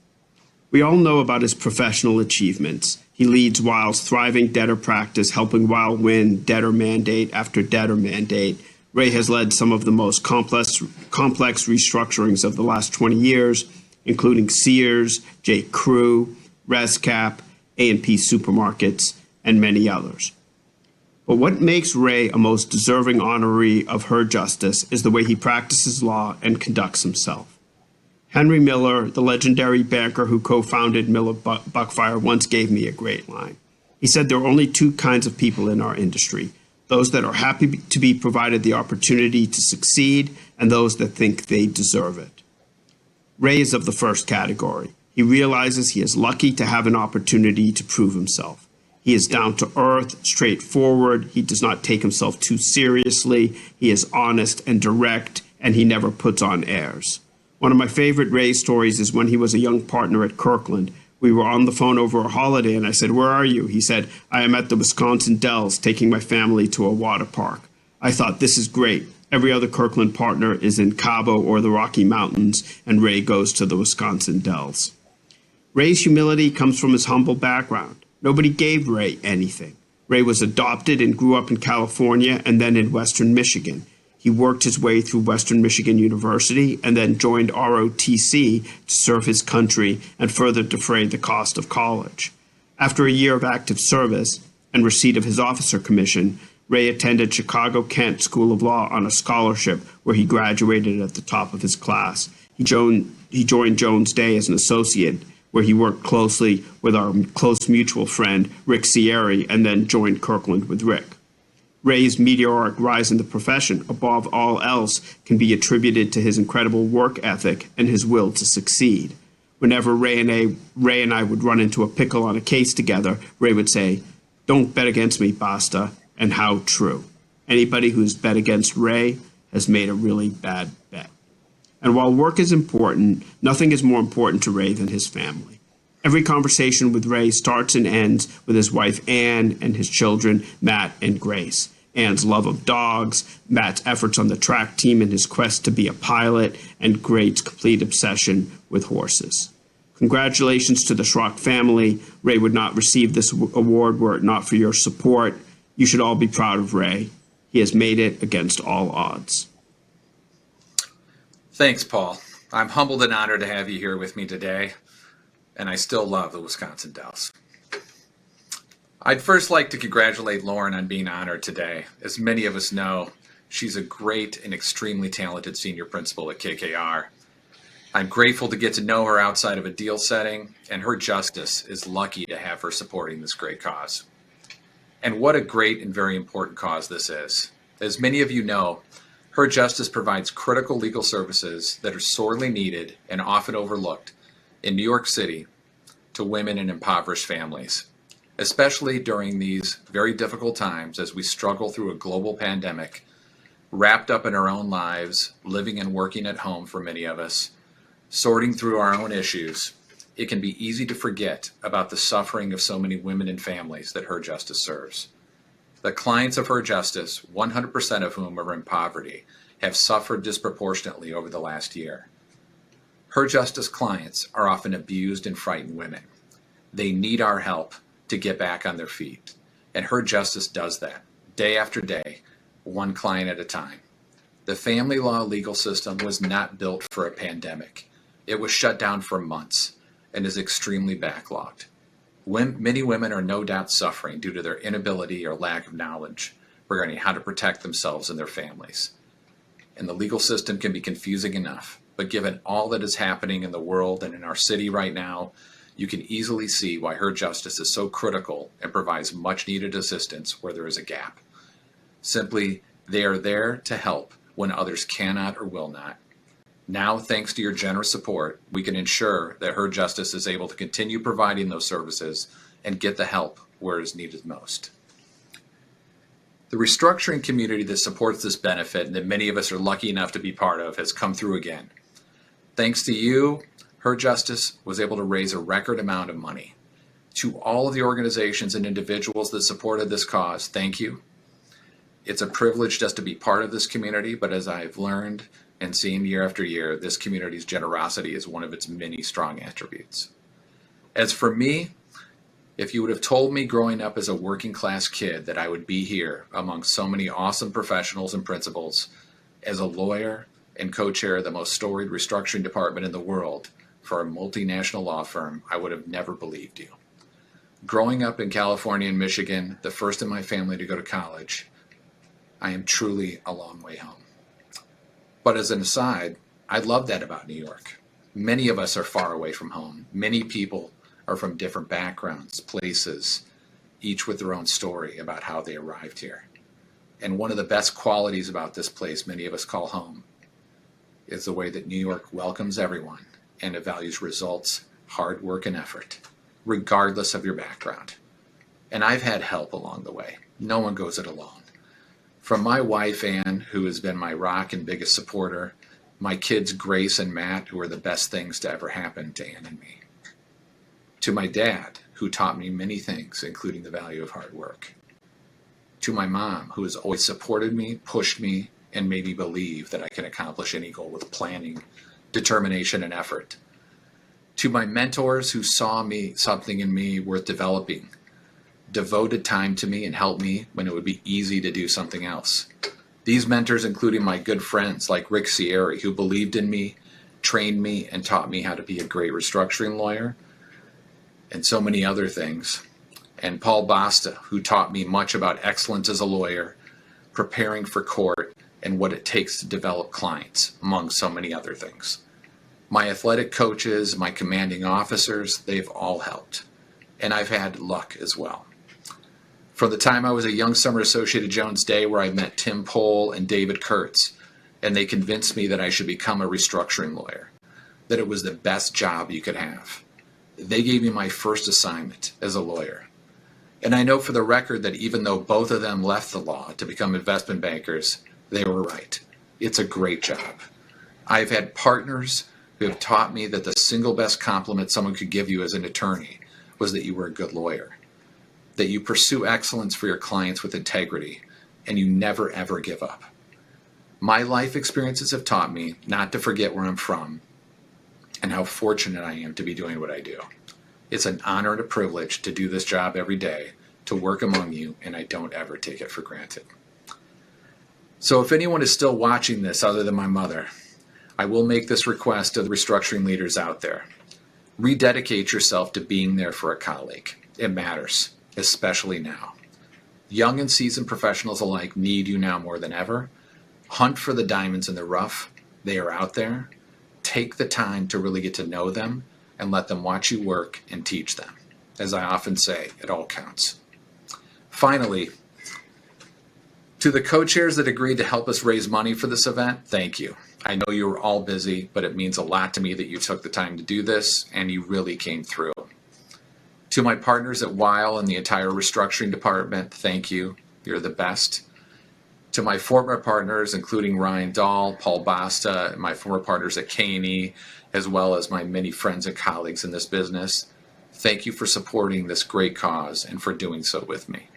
We all know about his professional achievements. He leads Weil's thriving debtor practice, helping Weil win debtor mandate after debtor mandate. Ray has led some of the most complex restructurings of the last 20 years, including Sears, J. Crew, ResCap, A&P Supermarkets, and many others. But what makes Ray a most deserving honoree of Her Justice is the way he practices law and conducts himself. Henry Miller, the legendary banker who co-founded Miller Buckfire, once gave me a great line. He said there are only two kinds of people in our industry, those that are happy to be provided the opportunity to succeed and those that think they deserve it. Ray is of the first category. He realizes he is lucky to have an opportunity to prove himself. He is down to earth, straightforward. He does not take himself too seriously. He is honest and direct, and he never puts on airs. One of my favorite Ray stories is when he was a young partner at Kirkland. We were on the phone over a holiday, and I said, "Where are you?" He said, "I am at the Wisconsin Dells taking my family to a water park." I thought, this is great. Every other Kirkland partner is in Cabo or the Rocky Mountains, and Ray goes to the Wisconsin Dells. Ray's humility comes from his humble background. Nobody gave Ray anything. Ray was adopted and grew up in California and then in Western Michigan. He worked his way through Western Michigan University and then joined ROTC to serve his country and further defray the cost of college. After a year of active service and receipt of his officer commission, Ray attended Chicago-Kent School of Law on a scholarship where he graduated at the top of his class. He joined Jones Day as an associate, where he worked closely with our close mutual friend, Rick Sierri, and then joined Kirkland with Rick. Ray's meteoric rise in the profession, above all else, can be attributed to his incredible work ethic and his will to succeed. Whenever Ray and I would run into a pickle on a case together, Ray would say, "Don't bet against me, Basta," and how true. Anybody who's bet against Ray has made a really bad bet. And while work is important, nothing is more important to Ray than his family. Every conversation with Ray starts and ends with his wife Ann and his children Matt and Grace. Ann's love of dogs, Matt's efforts on the track team in his quest to be a pilot, and Grace's complete obsession with horses. Congratulations to the Schrock family. Ray would not receive this award were it not for your support. You should all be proud of Ray. He has made it against all odds. Thanks, Paul. I'm humbled and honored to have you here with me today, and I still love the Wisconsin Dells. I'd first like to congratulate Lauren on being honored today. As many of us know, she's a great and extremely talented senior principal at KKR. I'm grateful to get to know her outside of a deal setting, and her justice is lucky to have her supporting this great cause. And what a great and very important cause this is. As many of you know, her justice provides critical legal services that are sorely needed and often overlooked in New York City to women in impoverished families, especially during these very difficult times as we struggle through a global pandemic, wrapped up in our own lives, living and working at home for many of us, sorting through our own issues. It can be easy to forget about the suffering of so many women and families that her justice serves. The clients of her justice, 100% of whom are in poverty, have suffered disproportionately over the last year. Her justice clients are often abused and frightened women. They need our help to get back on their feet. And her justice does that, day after day, one client at a time. The family law legal system was not built for a pandemic. It was shut down for months and is extremely backlogged. Many women are no doubt suffering due to their inability or lack of knowledge regarding how to protect themselves and their families. And the legal system can be confusing enough, but given all that is happening in the world and in our city right now, you can easily see why her justice is so critical and provides much needed assistance where there is a gap. Simply, they are there to help when others cannot or will not. Now, thanks to your generous support, we can ensure that her justice is able to continue providing those services and get the help where it is needed most. The restructuring community that supports this benefit and that many of us are lucky enough to be part of has come through again. Thanks to you, her justice was able to raise a record amount of money. To all of the organizations and individuals that supported this cause, thank you. It's a privilege just to be part of this community, but as I've learned and seen year after year, this community's generosity is one of its many strong attributes. As for me, if you would have told me growing up as a working class kid that I would be here among so many awesome professionals and principals, as a lawyer and co-chair of the most storied restructuring department in the world for a multinational law firm, I would have never believed you. Growing up in California and Michigan, the first in my family to go to college, I am truly a long way home. But as an aside, I love that about New York. Many of us are far away from home. Many people are from different backgrounds, places, each with their own story about how they arrived here. And one of the best qualities about this place many of us call home is the way that New York welcomes everyone and it values results, hard work, and effort, regardless of your background. And I've had help along the way. No one goes it alone. From my wife, Ann, who has been my rock and biggest supporter, my kids, Grace and Matt, who are the best things to ever happen to Ann and me, to my dad, who taught me many things, including the value of hard work, to my mom, who has always supported me, pushed me, and made me believe that I can accomplish any goal with planning, determination, and effort, to my mentors who saw something in me worth developing, devoted time to me and helped me when it would be easy to do something else, These mentors, including my good friends like Rick Sierra, who believed in me, trained me, and taught me how to be a great restructuring lawyer, and so many other things. And Paul Basta, who taught me much about excellence as a lawyer, preparing for court, and what it takes to develop clients, among so many other things. My athletic coaches, my commanding officers, they've all helped. And I've had luck as well. From the time I was a young summer associate at Jones Day, where I met Tim Pohl and David Kurtz, and they convinced me that I should become a restructuring lawyer, that it was the best job you could have. They gave me my first assignment as a lawyer. And I know for the record that even though both of them left the law to become investment bankers, they were right. It's a great job. I've had partners who have taught me that the single best compliment someone could give you as an attorney was that you were a good lawyer, that you pursue excellence for your clients with integrity, and you never, ever give up. My life experiences have taught me not to forget where I'm from and how fortunate I am to be doing what I do. It's an honor and a privilege to do this job every day, to work among you, and I don't ever take it for granted. So if anyone is still watching this other than my mother, I will make this request to the restructuring leaders out there. Rededicate yourself to being there for a colleague. It matters, especially now. Young and seasoned professionals alike need you now more than ever. Hunt for the diamonds in the rough. They are out there. Take the time to really get to know them and let them watch you work and teach them. As I often say, it all counts. Finally, to the co-chairs that agreed to help us raise money for this event, thank you. I know you were all busy, but it means a lot to me that you took the time to do this, and you really came through. To my partners at Weil and the entire restructuring department, thank you. You're the best. To my former partners, including Ryan Dahl, Paul Basta, and my former partners at K&E, as well as my many friends and colleagues in this business, thank you for supporting this great cause and for doing so with me.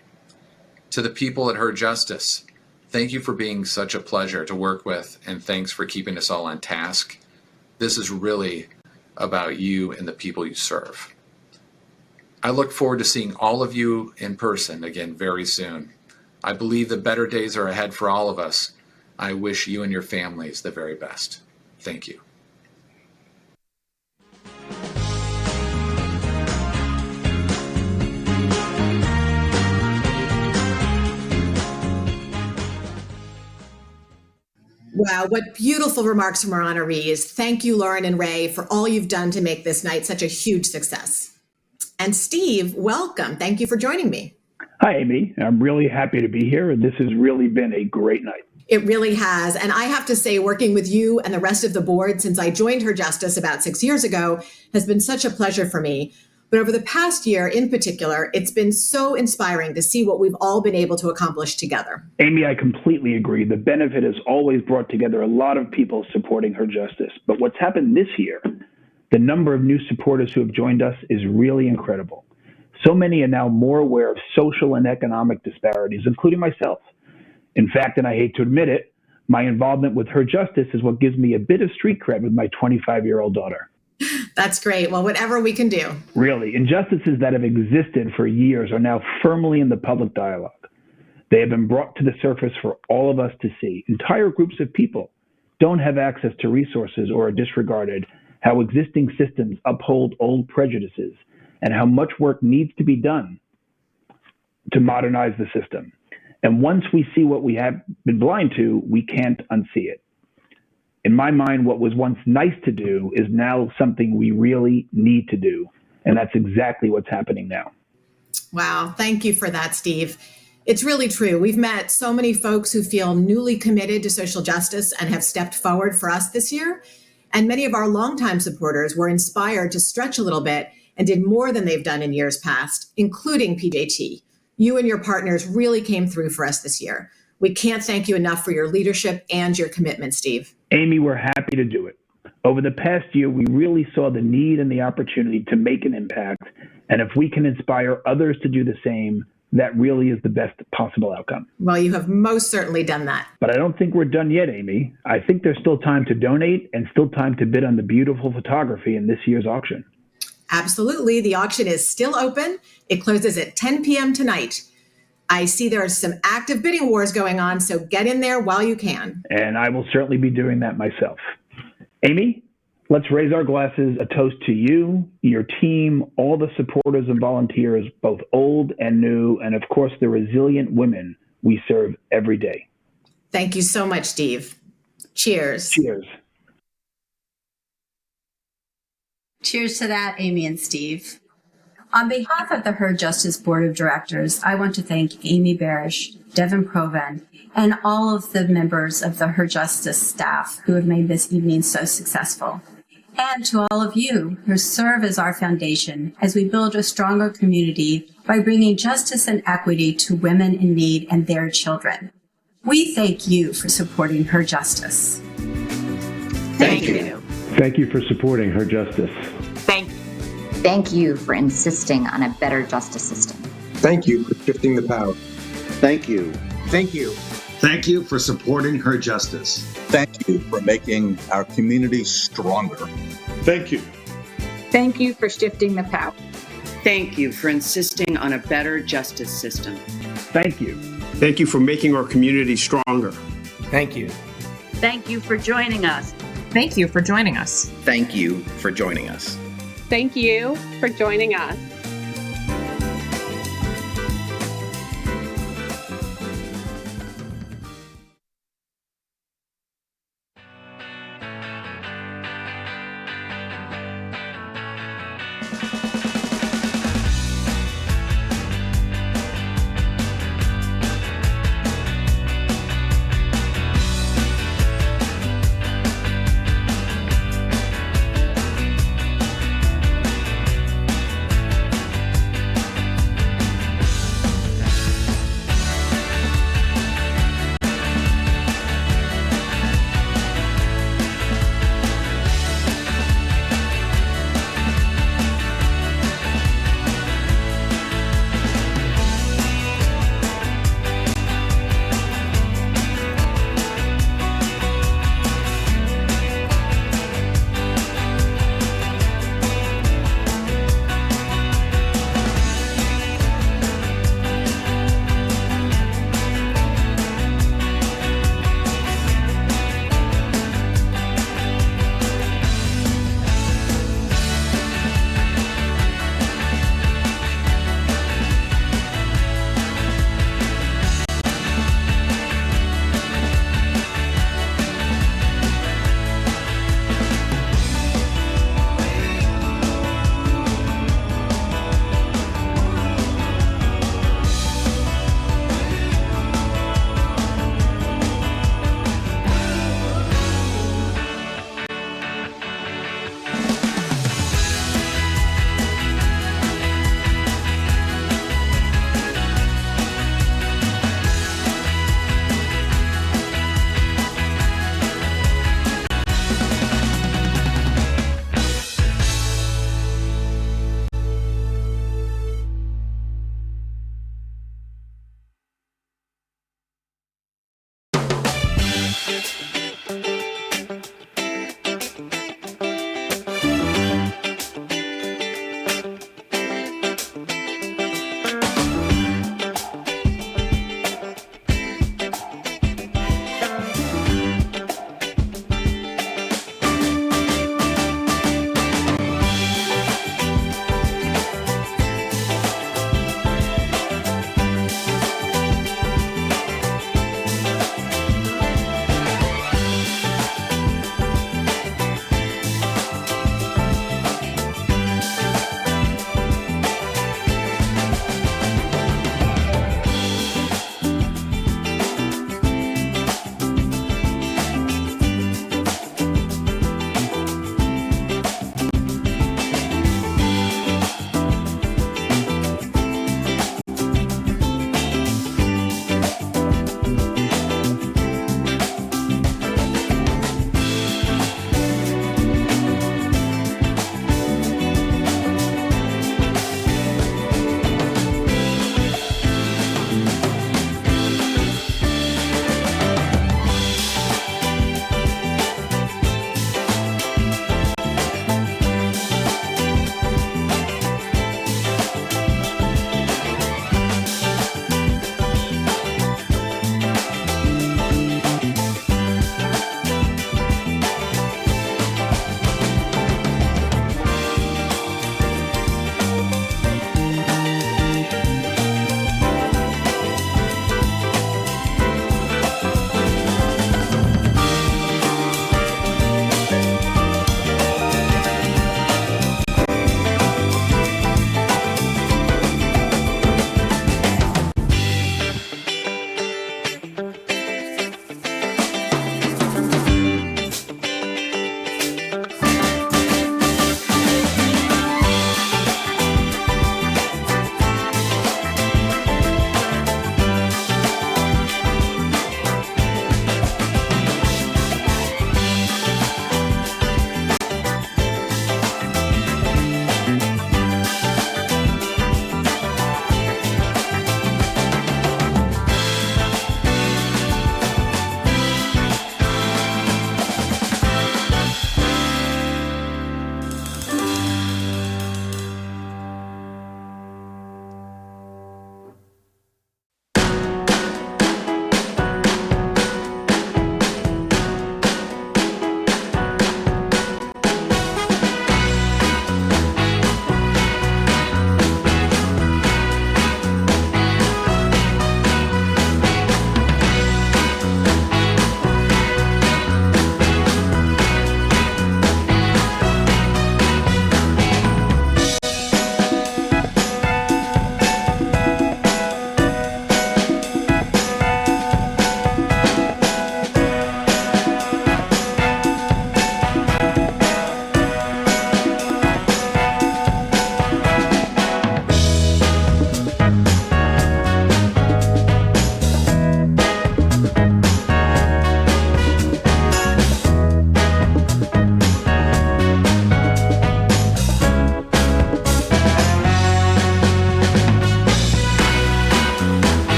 To the people at Her Justice, thank you for being such a pleasure to work with, and thanks for keeping us all on task. This is really about you and the people you serve. I look forward to seeing all of you in person again very soon. I believe that better days are ahead for all of us. I wish you and your families the very best. Thank you. Wow, what beautiful remarks from our honorees. Thank you, Lauren and Ray, for all you've done to make this night such a huge success. And Steve, welcome. Thank you for joining me. Hi, Amy. I'm really happy to be here. This has really been a great night. It really has. And I have to say, working with you and the rest of the board since I joined Her Justice about 6 years ago has been such a pleasure for me. But over the past year in particular, it's been so inspiring to see what we've all been able to accomplish together. Amy, I completely agree. The benefit has always brought together a lot of people supporting Her Justice. But what's happened this year, the number of new supporters who have joined us is really incredible. So many are now more aware of social and economic disparities, including myself. In fact, and I hate to admit it, my involvement with Her Justice is what gives me a bit of street cred with my 25-year-old daughter. That's great. Well, whatever we can do. Really, injustices that have existed for years are now firmly in the public dialogue. They have been brought to the surface for all of us to see. Entire groups of people don't have access to resources or are disregarded, how existing systems uphold old prejudices, and how much work needs to be done to modernize the system. And once we see what we have been blind to, we can't unsee it. In my mind, what was once nice to do is now something we really need to do. And that's exactly what's happening now. Wow. Thank you for that, Steve. It's really true. We've met so many folks who feel newly committed to social justice and have stepped forward for us this year. And many of our longtime supporters were inspired to stretch a little bit and did more than they've done in years past, including PJT. You and your partners really came through for us this year. We can't thank you enough for your leadership and your commitment, Steve. Amy, we're happy to do it. Over the past year, we really saw the need and the opportunity to make an impact. And if we can inspire others to do the same, that really is the best possible outcome. Well, you have most certainly done that. But I don't think we're done yet, Amy. I think there's still time to donate and still time to bid on the beautiful photography in this year's auction. Absolutely. The auction is still open. It closes at 10 p.m. tonight. I see there are some active bidding wars going on, so get in there while you can. And I will certainly be doing that myself. Amy, let's raise our glasses, a toast to you, your team, all the supporters and volunteers, both old and new, and of course the resilient women we serve every day. Thank you so much, Steve. Cheers. Cheers. Cheers to that, Amy and Steve. On behalf of the Her Justice Board of Directors, I want to thank Amy Barish, Devin Proven, and all of the members of the Her Justice staff who have made this evening so successful. And to all of you who serve as our foundation as we build a stronger community by bringing justice and equity to women in need and their children. We thank you for supporting Her Justice. Thank you. Thank you for supporting Her Justice. Thank you for insisting on a better justice system. Thank you for shifting the power. Thank you. Thank you. Thank you for supporting Her Justice. Thank you for making our community stronger. Thank you. Thank you for shifting the power. Thank you for insisting on a better justice system. Thank you. Thank you for making our community stronger. Thank you. Thank you for joining us. Thank you for joining us. Thank you for joining us. Thank you for joining us.